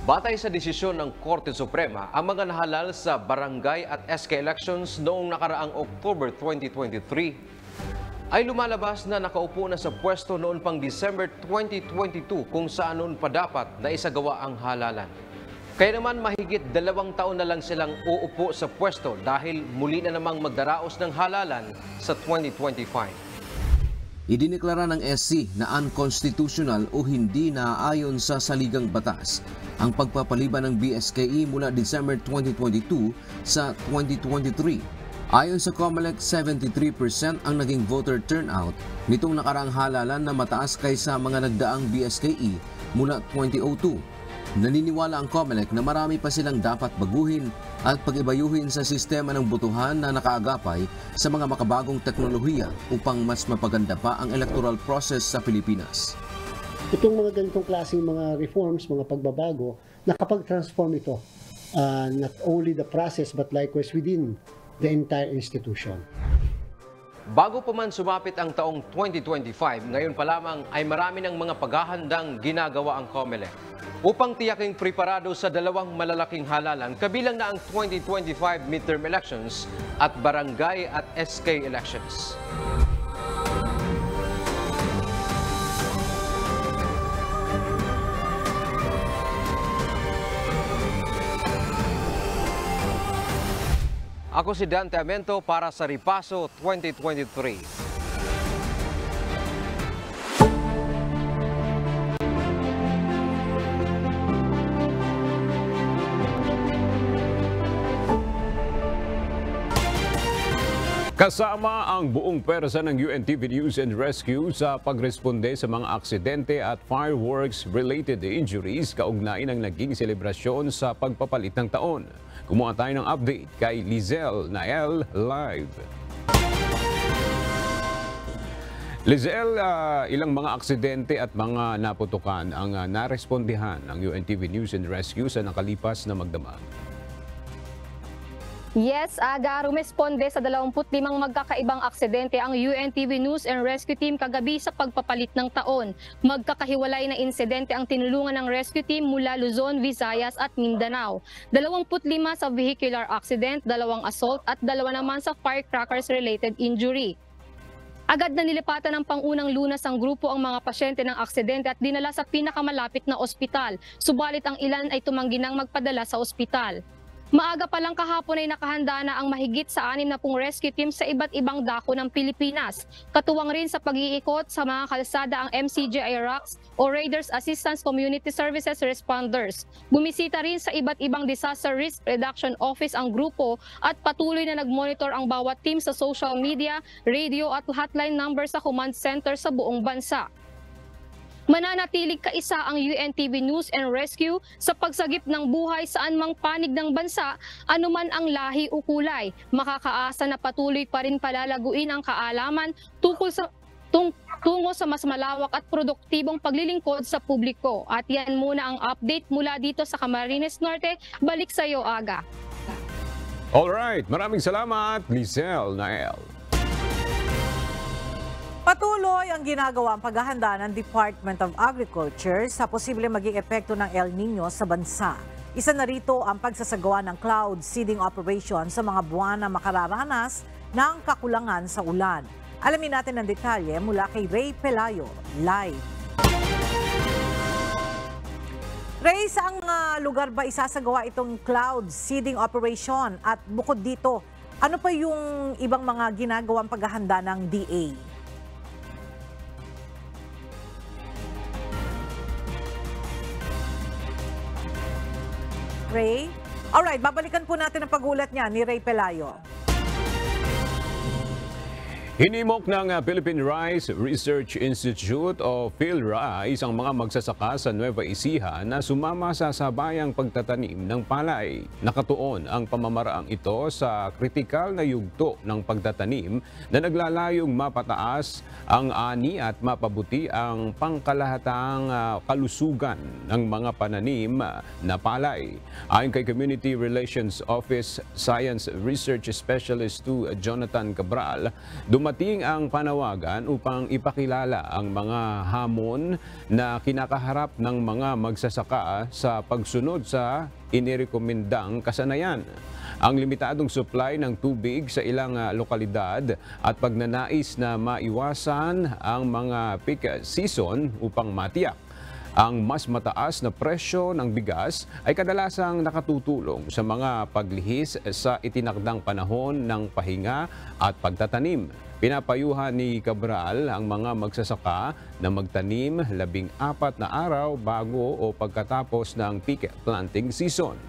Batay sa desisyon ng Korte Suprema, ang mga nahalal sa barangay at SK elections noong nakaraang October 2023 ay lumalabas na nakaupo na sa pwesto noon pang December 2022 kung saan noon pa dapat na isagawa ang halalan. Kaya naman mahigit 2 taon na lang silang uupo sa pwesto dahil muli na namang magdaraos ng halalan sa 2025. Idineklara ng SC na unconstitutional o hindi naaayon sa saligang batas ang pagpapaliban ng BSKE mula December 2022 sa 2023. Ayon sa COMELEC, 73% ang naging voter turnout nitong nakaraang halalan na mataas kaysa mga nagdaang BSKE mula 2002. Naniniwala ang COMELEC na marami pa silang dapat baguhin at pag-ibayuhin sa sistema ng botohan na nakaagapay sa mga makabagong teknolohiya upang mas mapaganda pa ang electoral process sa Pilipinas. Itong mga ganitong klaseng mga reforms, mga pagbabago, nakapag-transform ito not only the process but likewise within the entire institution. Bago pa man sumapit ang taong 2025, ngayon pa lamang ay marami ng mga paghahandang ginagawa ang COMELEC upang tiyaking preparado sa 2 malalaking halalan, kabilang na ang 2025 midterm elections at barangay at SK elections. Ako si Dante Amento para sa Ripaso 2023. Kasama ang buong pwersa ng UNTV News and Rescue sa pagresponde sa mga aksidente at fireworks-related injuries kaugnay ng naging selebrasyon sa pagpapalit ng taon. Kumuha tayo ng update kay Lizelle Nael live. Lizelle, ilang mga aksidente at mga naputukan ang narespondihan ng UNTV News and Rescue sa nakalipas na magdamag? Yes, Aga, rumesponde sa 25 magkakaibang aksidente ang UNTV News and Rescue Team kagabi sa pagpapalit ng taon. Magkakahiwalay na insidente ang tinulungan ng rescue team mula Luzon, Visayas at Mindanao. 25 sa vehicular accident, 2 assault at 2 naman sa firecrackers-related injury. Agad na nilipatan ng pangunang lunas ang grupo ang mga pasyente ng aksidente at dinala sa pinakamalapit na ospital. Subalit ang ilan ay tumanggi nang magpadala sa ospital. Maaga pa lang kahapon ay nakahanda na ang mahigit sa 60 rescue team sa iba't ibang dako ng Pilipinas. Katuwang rin sa pag-iikot sa mga kalsada ang MCGI RACS o Raiders Assistance Community Services Responders. Bumisita rin sa iba't ibang Disaster Risk Reduction Office ang grupo at patuloy na nag-monitor ang bawat team sa social media, radio at hotline number sa command center sa buong bansa. Mananatilig kaisa ang UNTV News and Rescue sa pagsagip ng buhay saan mang panig ng bansa, anuman ang lahi o kulay. Makakaasa na patuloy pa rin palalaguin ang kaalaman tungo sa mas malawak at produktibong paglilingkod sa publiko. At yan muna ang update mula dito sa Camarines Norte. Balik sa iyo, Aga. Alright, maraming salamat, Lizelle Nael. Patuloy ang ginagawa ang paghahanda ng Department of Agriculture sa posibleng maging epekto ng El Nino sa bansa. Isa na rito ang pagsasagawa ng cloud seeding operation sa mga buwan na makararanas ng kakulangan sa ulan. Alamin natin ang detalye mula kay Ray Pelayo, live. Ray, saang lugar ba isasagawa itong cloud seeding operation? At bukod dito, ano pa yung ibang mga ginagawang paghahanda ng DA? Ray? Alright, babalikan po natin ang pag-ulat niya ni Ray Pelayo. Hinimok ng Philippine Rice Research Institute o PhilRice ang mga magsasaka sa Nueva Ecija na sumama sa sabayang pagtatanim ng palay. Nakatuon ang pamamaraang ito sa kritikal na yugto ng pagtatanim na naglalayong mapataas ang ani at mapabuti ang pangkalahatang kalusugan ng mga pananim na palay. Ayon kay Community Relations Office Science Research Specialist 2 Jonathan Cabral, dumating ang panawagan upang ipakilala ang mga hamon na kinakaharap ng mga magsasaka sa pagsunod sa inirekomendang kasanayan. Ang limitadong supply ng tubig sa ilang lokalidad at pagnanais na maiwasan ang mga peak season upang matiyak ang mas mataas na presyo ng bigas ay kadalasang nakatutulong sa mga paglihis sa itinakdang panahon ng pahinga at pagtatanim. Pinapayuhan ni Cabral ang mga magsasaka na magtanim 14 na araw bago o pagkatapos ng peak planting season.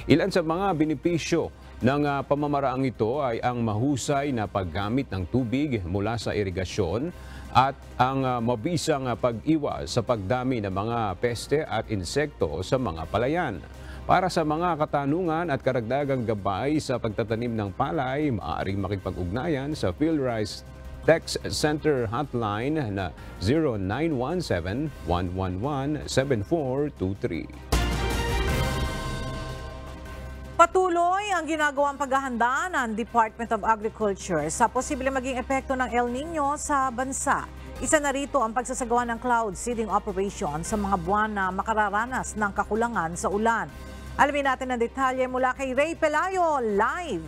Ilan sa mga benepisyo ng pamamaraang ito ay ang mahusay na paggamit ng tubig mula sa irigasyon at ang mabisang pag-iwas sa pagdami ng mga peste at insekto sa mga palayan. Para sa mga katanungan at karagdagang gabay sa pagtatanim ng palay, maaaring makipag-ugnayan sa PhilRice Text Center hotline na 0917-111-7423. Patuloy ang ginagawang paghahanda ng Department of Agriculture sa posibleng maging epekto ng El Nino sa bansa. Isa na rito ang pagsasagawa ng cloud seeding operation sa mga buwan na makararanas ng kakulangan sa ulan. Alamin natin ang detalye mula kay Ray Pelayo, live.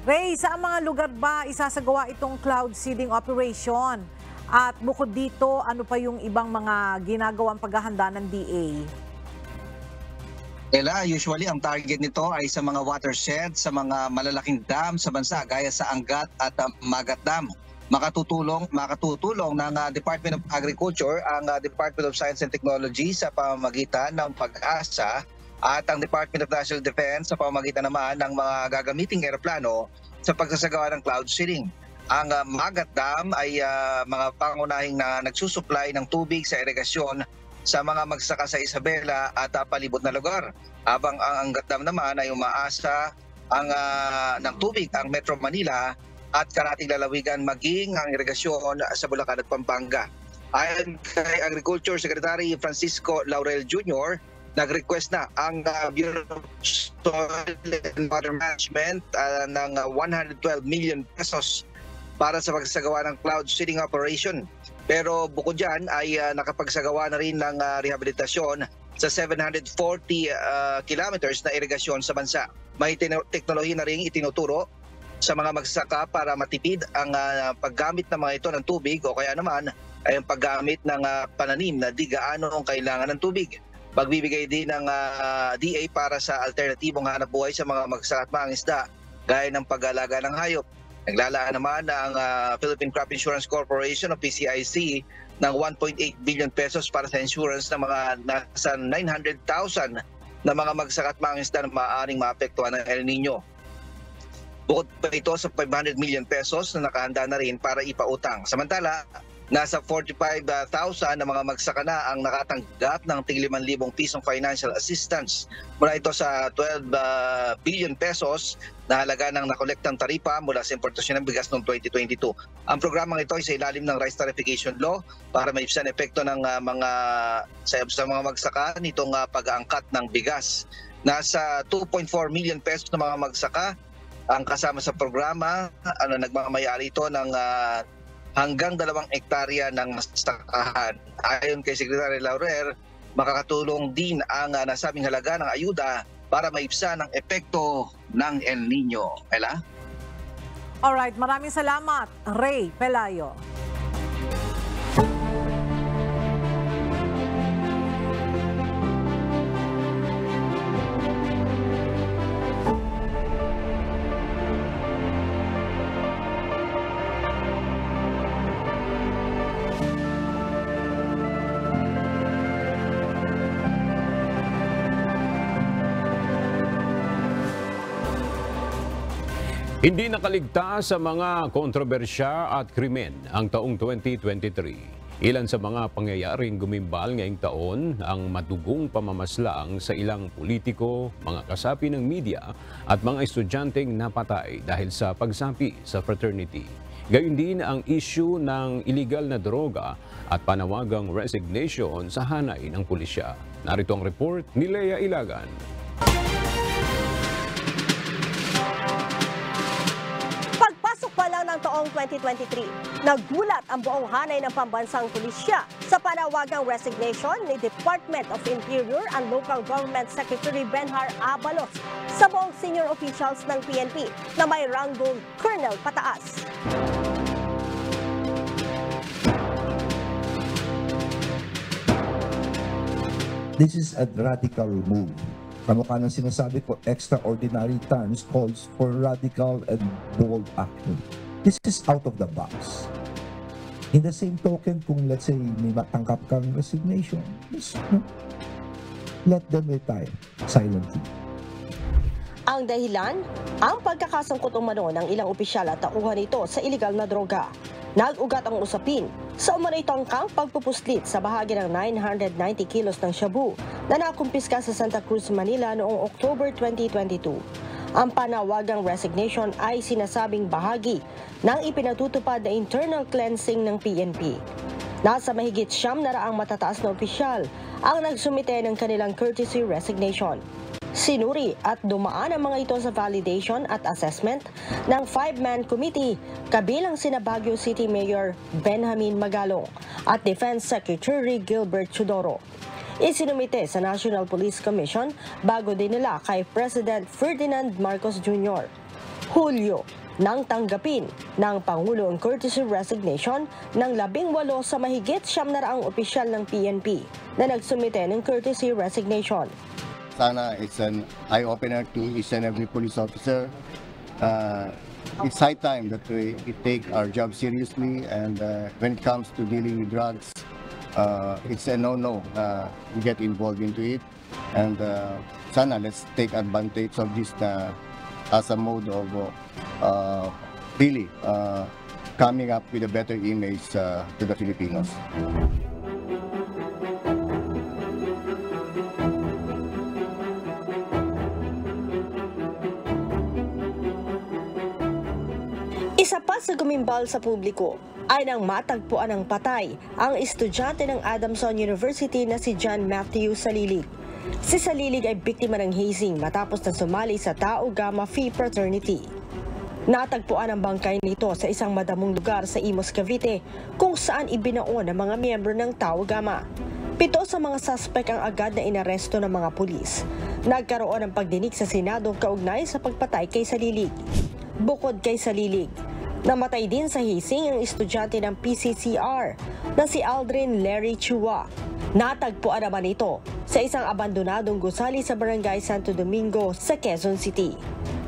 Ray, sa mga lugar ba isasagawa itong cloud seeding operation? At bukod dito, ano pa yung ibang mga ginagawang paghahanda ng DA? Usually ang target nito ay sa mga watershed, sa mga malalaking dam sa bansa gaya sa Angat at Magat Dam. Makatutulong ng Department of Agriculture ang Department of Science and Technology sa pamamagitan ng Pag-asa at ang Department of National Defense sa pamamagitan naman ng mga gagamiting eroplano sa pagsasagawa ng cloud seeding. Ang Magat Dam ay mga pangunahing na nagsusupply ng tubig sa irigasyon sa mga magsaka sa Isabela at palibot na lugar. Habang ang Angat Dam naman ay umaasa ng tubig ang Metro Manila at karating lalawigan maging ang irigasyon sa Bulacan at Pampanga. Ayon kay Agriculture Secretary Francisco Laurel Jr., nag-request na ang Bureau of Soil and Water Management ng 112 million pesos para sa pagsagawa ng cloud seeding operation. Pero bukod dyan ay nakapagsagawa na rin ng rehabilitasyon sa 740 kilometers na irigasyon sa bansa. May teknolohiya na rin itinuturo sa mga magsasaka para matipid ang paggamit ng mga ito ng tubig o kaya naman ay ang paggamit ng pananim na di gaano kailangan ng tubig. Pagbibigay din ng DA para sa alternatibong hanap buhay sa mga magsasaka at mangingisda gaya ng pag-alaga ng hayop. Naglalaan naman ang Philippine Crop Insurance Corporation o PCIC ng 1.8 billion pesos para sa insurance ng mga nasa 900,000 na mga magsasaka at mangingisda na maaaring maapektuhan ng El Nino. Bukod pa ito sa 500 million pesos na nakahanda na rin para ipautang. Samantala, nasa 45,000 na mga magsaka na ang nakatanggap ng tig 5,000 pisong financial assistance. Mula ito sa 12 billion pesos na halaga ng nakolektang taripa mula sa importasyon ng bigas noong 2022. Ang programang ito ay sa ilalim ng Rice Tarification Law para maibsan epekto ng sa mga magsaka nitong pag-aangkat ng bigas. Nasa 2.4 million pesos na mga magsaka ang kasama sa programa. Nagmamayari ito ng hanggang 2 hektarya ng sakahan. Ayon kay Secretary Laurel, makakatulong din ang nasabing halaga ng ayuda para maibsan ang epekto ng El Nino. Ella? Alright, maraming salamat, Ray Pelayo. Hindi nakaligtas sa mga kontrobersya at krimen ang taong 2023. Ilan sa mga pangyayaring gumimbal ngayong taon ang madugong pamamaslang sa ilang politiko, mga kasapi ng media at mga estudyanteng napatay dahil sa pagsapi sa fraternity. Gayun din ang issue ng illegal na droga at panawagang resignation sa hanay ng pulisya. Narito ang report ni Lea Ilagan. Pa lang ng taong 2023, nagulat ang buong hanay ng pambansang pulisya sa panawagang resignation ni Department of Interior and Local Government Secretary Benhar Abalos sa buong senior officials ng PNP na may ranggong Colonel pataas. This is a radical move. Kamukha ng sinasabi ko, extraordinary times calls for radical and bold action. This is out of the box. In the same token, kung let's say may matangkap kang resignation, let them retire silently. Ang dahilan, ang pagkakasangkot umano ng ilang opisyal at tauhan nito sa illegal na droga. Nag-ugat ang usapin sa umanay tangkang pagpupuslit sa bahagi ng 990 kilos ng shabu na nakumpiska sa Santa Cruz, Manila noong October 2022. Ang panawagang resignation ay sinasabing bahagi ng ipinatutupad na internal cleansing ng PNP. Nasa mahigit 900 matataas na opisyal ang nagsumite ng kanilang courtesy resignation. Sinuri at dumaan ang mga ito sa validation at assessment ng 5-man committee kabilang sina Baguio City Mayor Benjamin Magalong at Defense Secretary Gilbert Chodoro. Isinumite sa National Police Commission bago din nila kay President Ferdinand Marcos Jr. Hulyo nang tanggapin ng Pangulo ang courtesy resignation ng 18 sa mahigit 900 opisyal ng PNP na nagsumite ng courtesy resignation. sana it's an eye-opener to each and every police officer. It's high time that we take our job seriously, and when it comes to dealing with drugs, it's a no-no. We get involved into it, and sana let's take advantage of this as a mode of really coming up with a better image to the Filipinos. Isa pa sa gumimbal sa publiko ay nang matagpuan ng patay ang estudyante ng Adamson University na si John Matthew Salilig. Si Salilig ay biktima ng hazing matapos na sumali sa Tau Gamma Phi Fraternity. Natagpuan ang bangkay nito sa isang madamong lugar sa Imus, Cavite, kung saan ibinaon ang mga miyembro ng Tau Gamma. 7 sa mga suspek ang agad na inaresto ng mga pulis. Nagkaroon ng pagdinig sa Senado kaugnay sa pagpatay kay Salilig. Bukod kay Salilig, namatay din sa hazing ang estudyante ng PCCR na si Aldrin Larry Chua. Natagpuan naman ito sa isang abandonadong gusali sa Barangay Santo Domingo sa Quezon City.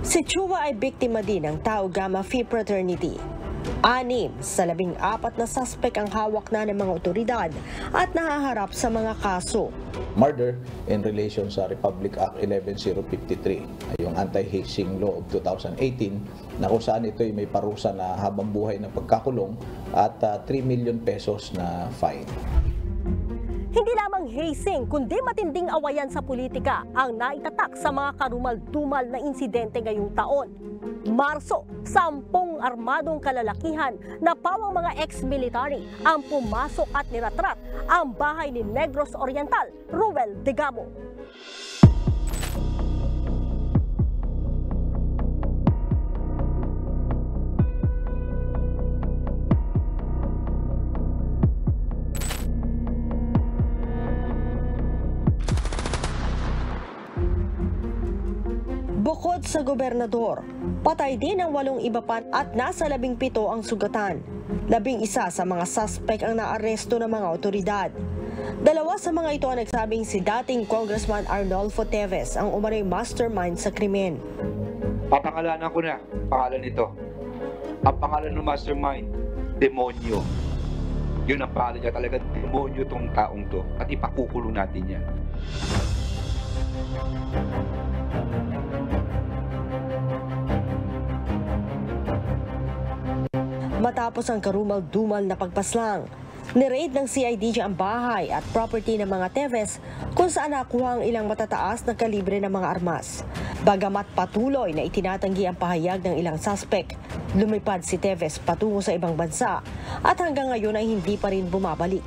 Si Chua ay biktima din ng Tau Gamma Phi Fraternity. 6 sa 14 na suspek ang hawak na ng mga otoridad at nahaharap sa mga kaso. Murder in relation sa Republic Act 11053, yung Anti-Hazing Law of 2018, na kung saan ito ay may parusa na habang buhay na pagkakulong at 3 million pesos na fine. Hindi lamang hazing kundi matinding awayan sa politika ang naitatak sa mga karumal-dumal na insidente ngayong taon. Marso, 10 armadong kalalakihan na pawang mga ex-military ang pumasok at niratrat ang bahay ni Negros Oriental, Ruel Degamo. Bukod sa gobernador, patay din ang 8 iba pa at nasa 17 ang sugatan. 11 sa mga suspek ang naaresto ng mga otoridad. 2 sa mga ito ang nagsabing si dating Congressman Arnolfo Teves ang umano'y mastermind sa krimen. Papangalanan ko na pangalan nito. Ang pangalan ng mastermind, demonyo. Yun ang pangalan niya, talaga demonyo tong taong to at ipakukulong natin yan. Matapos ang karumal-dumal na pagpaslang, ni-raid ng CIDG ang bahay at property ng mga Teves kung saan nakuha ang ilang matataas na kalibre ng mga armas. Bagamat patuloy na itinatanggi ang pahayag ng ilang suspek, lumipad si Teves patungo sa ibang bansa at hanggang ngayon ay hindi pa rin bumabalik.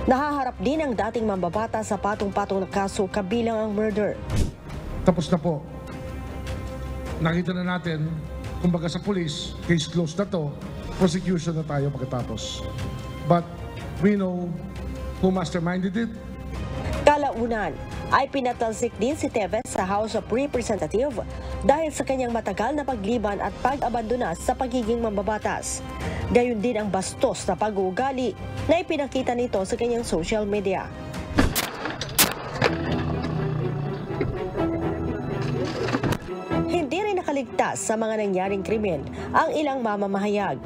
Nahaharap din ang dating mambabata sa patong-patong na kaso kabilang ang murder. Tapos na po. Nakita na natin, kumbaga sa police, case closed na to, prosecution na tayo pagkatapos. But we know who masterminded it. Kalaunan ay pinatalsik din si Teves sa House of Representatives dahil sa kanyang matagal na pagliban at pag-abandona sa pagiging mambabatas. Gayon din ang bastos na pag-uugali na ipinakita nito sa kanyang social media. Hindi rin nakaligtas sa mga nangyaring krimen ang ilang mamamahayag.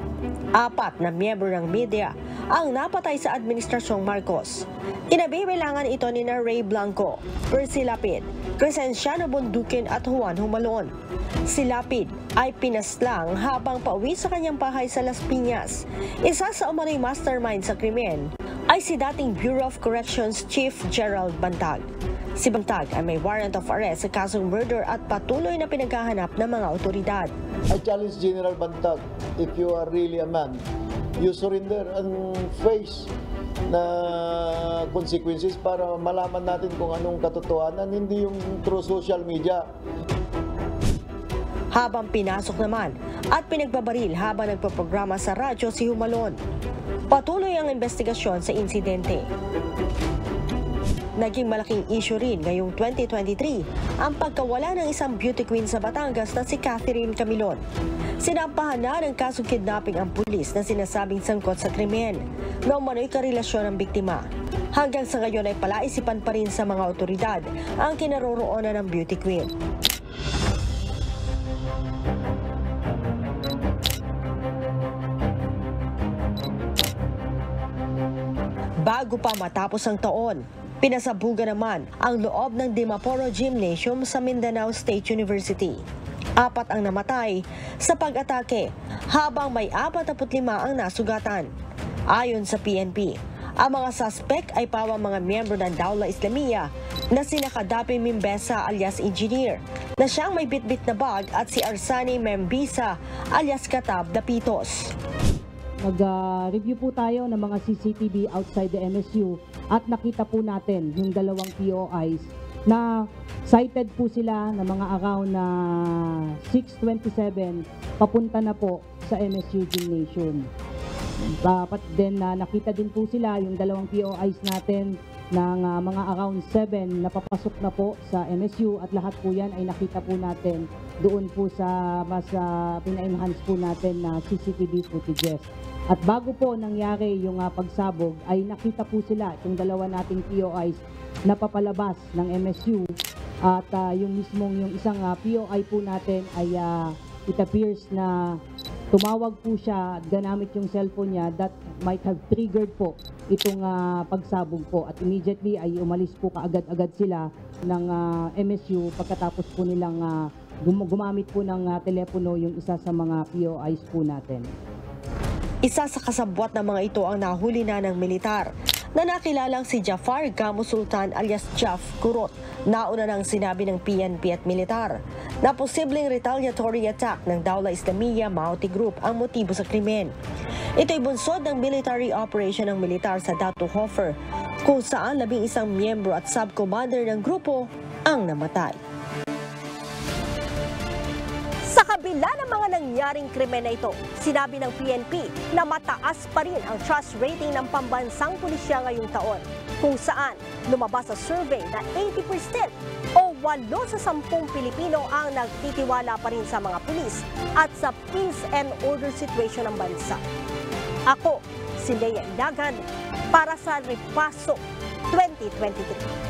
4 na miyembro ng media ang napatay sa Administrasyong Marcos. Kinabibilangan ito ni Ray Blanco, Percy Lapid, Crescenciano Bonduquin at Juan Humalon. Si Lapid ay pinaslang habang pauwi sa kanyang bahay sa Las Piñas. Isa sa umano'y mastermind sa krimen ay si dating Bureau of Corrections Chief Gerald Bantag. Si Bantag ay may warrant of arrest sa kasong murder at patuloy na pinaghahanap ng mga otoridad. I challenge General Bantag, if you are really a man, you surrender and face na consequences para malaman natin kung anong katotohanan, hindi yung through social media. Habang pinasok naman at pinagbabaril habang nagpaprograma sa radyo si Humalon. Patuloy ang investigasyon sa insidente. Naging malaking issue rin ngayong 2023 ang pagkawala ng isang beauty queen sa Batangas na si Catherine Camilon. Sinampahan na ng kasong kidnapping ang pulis na sinasabing sangkot sa krimen na umano'y karelasyon ng biktima. Hanggang sa ngayon ay palaisipan pa rin sa mga otoridad ang kinaroroonan ng beauty queen. Bago pa matapos ang taon, pinasabugan naman ang loob ng Dimaporo Gymnasium sa Mindanao State University. 4 ang namatay sa pag-atake habang may 45 ang nasugatan. Ayon sa PNP, ang mga suspect ay pawang mga miyembro ng Dawla Islamiyya na sina Kadapi Mimbesa alias Engineer na siyang may bitbit na bag at si Arsani Membisa alias Katab Dapitos. Nag-review po tayo ng mga CCTV outside the MSU at nakita po natin yung dalawang POIs na sighted po sila na mga around 6:27 papunta na po sa MSU Gymnasium. Dapat din nakita din po sila yung dalawang POIs natin ng mga around 7 na papasok na po sa MSU at lahat po yan ay nakita po natin doon po sa mas pina-enhance po natin na CCTV footages. At bago po nangyari yung pagsabog ay nakita po sila itong dalawa nating POIs na papalabas ng MSU at yung isang POI po natin ay it appears na tumawag po siya at ganamit yung cellphone niya that might have triggered po itong pagsabog po at immediately ay umalis po kaagad-agad sila ng MSU pagkatapos po nilang gumamit po ng telepono yung isa sa mga POIs po natin. Isa sa kasabwat ng mga ito ang nahuli na ng militar na nakilalang si Jafar Gamo Sultan alias Jaf Kurot. Nauna nang sinabi ng PNP at militar na posibleng retaliatory attack ng Dawla Islamiyya Mauti Group ang motibo sa krimen. Ito'y bunsod ng military operation ng militar sa Datu Hofer kung saan 11 miyembro at sub-commander ng grupo ang namatay. Sa kabila ng mga nangyaring krimen na ito, sinabi ng PNP na mataas pa rin ang trust rating ng pambansang pulisya ngayong taon, kung saan lumabas sa survey na 80% o 8 sa 10 Pilipino ang nagtitiwala pa rin sa mga pulis at sa peace and order situation ng bansa. Ako, si Lea Ilagan, para sa Repaso 2023.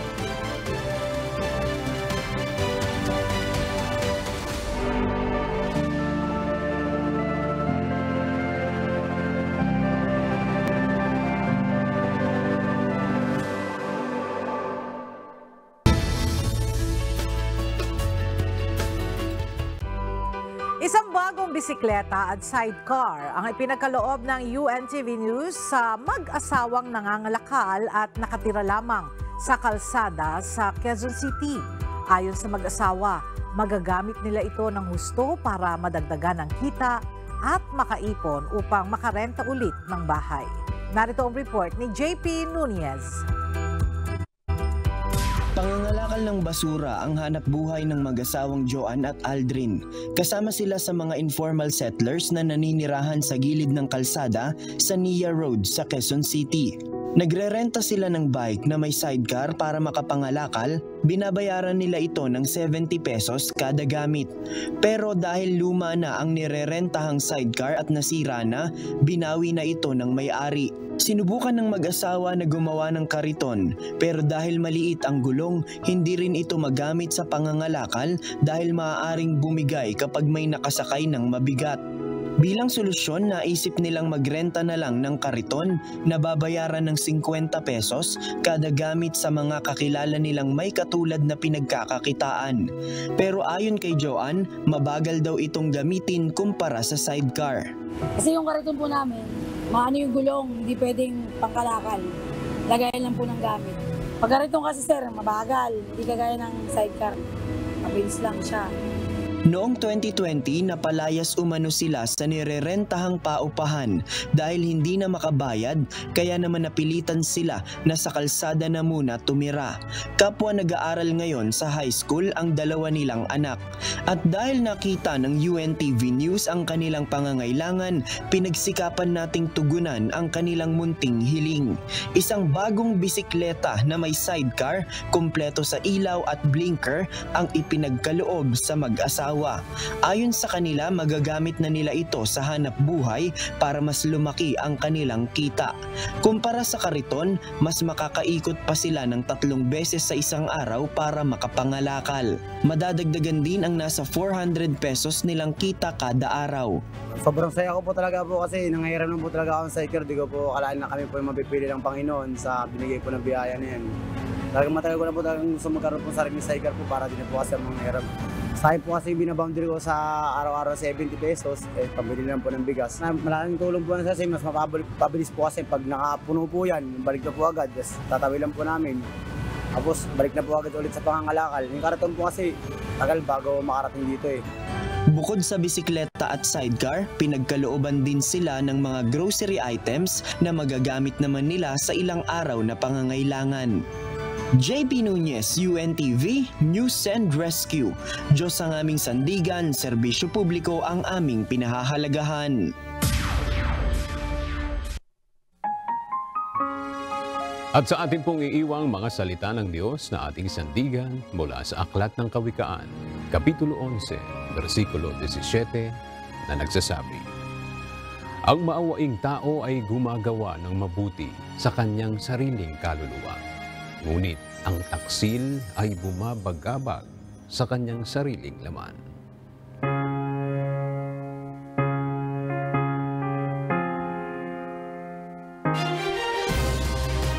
Isang bagong bisikleta at sidecar ang ipinagkaloob ng UNTV News sa mag-asawang nangangalakal at nakatira lamang sa kalsada sa Quezon City. Ayon sa mag-asawa, magagamit nila ito ng husto para madagdagan ang kita at makaipon upang makarenta ulit ng bahay. Narito ang report ni JP Nunez. Pangangalakal ng basura ang hanap buhay ng mag-asawang Joan at Aldrin. Kasama sila sa mga informal settlers na naninirahan sa gilid ng kalsada sa Nia Road sa Quezon City. Nagrerenta sila ng bike na may sidecar para makapangalakal, binabayaran nila ito ng 70 pesos kada gamit. Pero dahil luma na ang nirerentahang sidecar at nasira na, binawi na ito ng may-ari. Sinubukan ng mag-asawa na gumawa ng kariton, pero dahil maliit ang gulong, hindi rin ito magamit sa pangangalakal dahil maaaring bumigay kapag may nakasakay ng mabigat. Bilang solusyon, naisip nilang magrenta na lang ng kariton na babayaran ng 50 pesos kada gamit sa mga kakilala nilang may katulad na pinagkakakitaan. Pero ayon kay Joan, mabagal daw itong gamitin kumpara sa sidecar. Kasi yung kariton po namin, maano yung gulong, hindi pwedeng pangkalakal. Lagayan lang po ng gamit. Pag kariton kasi sir, mabagal, hindi kagaya ng sidecar. Mabilis lang siya. Noong 2020, napalayas umano sila sa nirerentahang paupahan dahil hindi na makabayad, kaya naman napilitan sila na sa kalsada na muna tumira. Kapwa nag-aaral ngayon sa high school ang dalawa nilang anak. At dahil nakita ng UNTV News ang kanilang pangangailangan, pinagsikapan nating tugunan ang kanilang munting hiling. Isang bagong bisikleta na may sidecar, kumpleto sa ilaw at blinker ang ipinagkaloob sa mag-asawa. Ayon sa kanila, magagamit na nila ito sa hanap buhay para mas lumaki ang kanilang kita. Kumpara sa kariton, mas makakaikot pa sila ng 3 beses sa isang araw para makapangalakal. Madadagdagan din ang nasa 400 pesos nilang kita kada araw. Sobrang saya ko po talaga po kasi nangyayari naman po talaga akong sidecar. Di ko po akalain na kami po yung mapipili ng Panginoon sa binigay po ng biyaya na yan. Talagang matagal ko na po talagang gusto magkaroon po sa sarili sidecar po para din po kasi ang mga hirap. Sa akin po kasi yung binaboundary ko sa araw-araw 70 pesos, pambili lang po ng bigas. Malaking tulong po na sa mas mapabilis po kasi pag nakapuno po yan, balik na po agad, just tatawid lang po namin. Tapos balik na po agad ulit sa pangangalakal. Yung karaton po kasi tagal bago makarating dito eh. Bukod sa bisikleta at sidecar, pinagkalooban din sila ng mga grocery items na magagamit naman nila sa ilang araw na pangangailangan. JP Nunez, UNTV, News and Rescue. Diyos ang aming sandigan, serbisyo publiko ang aming pinahahalagahan. At sa atin pong iiwang mga salita ng Diyos na ating sandigan mula sa Aklat ng Kawikaan, Kapitulo 11, versikulo 17, na nagsasabi, "Ang maawaing tao ay gumagawa ng mabuti sa kanyang sariling kaluluwa. Ngunit ang taksil ay bumabagabag sa kanyang sariling laman."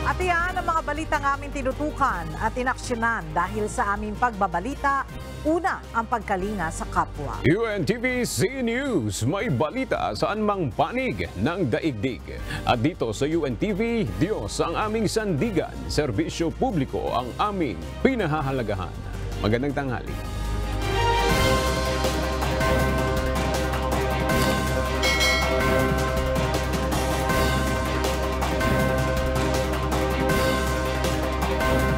At iyan ang mga balitang aming tinutukan at inaksyonan dahil sa aming pagbabalita, una ang pagkalinga sa kapwa. UNTV News, may balita saan mang panig ng daigdig. At dito sa UNTV, Diyos ang aming sandigan, serbisyo publiko ang aming pinahahalagahan. Magandang tanghali.